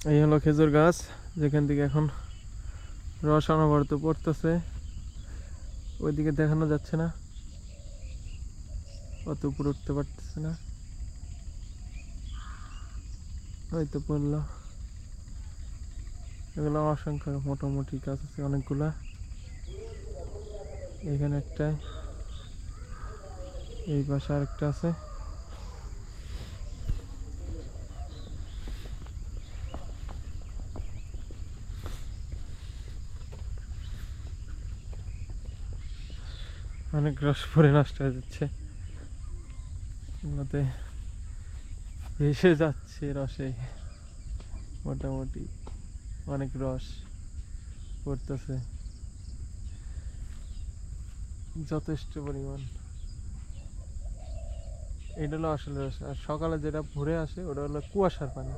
এই হলো খেজুর গাছ, যেখান থেকে এখন রস অনবরত পড়তেছে। ওইদিকে দেখানো যাচ্ছে না, অত উপরে উঠতে পারতেছে না। হয়তো পড়লো। এগুলো অসংখ্য মোটামুটি গাছ আছে অনেকগুলা। এখানে একটা, এই পাশে আরেকটা আছে। অনেক রস পরে নষ্ট হয়ে যাচ্ছে, এগুলোতে ভেসে যাচ্ছে রসে। মোটামুটি অনেক রস পড়তেছে, যথেষ্ট পরিমাণ। এটা হলো আসলে রস, আর সকালে যেটা ভরে আসে ওটা হলো কুয়াশার পানি।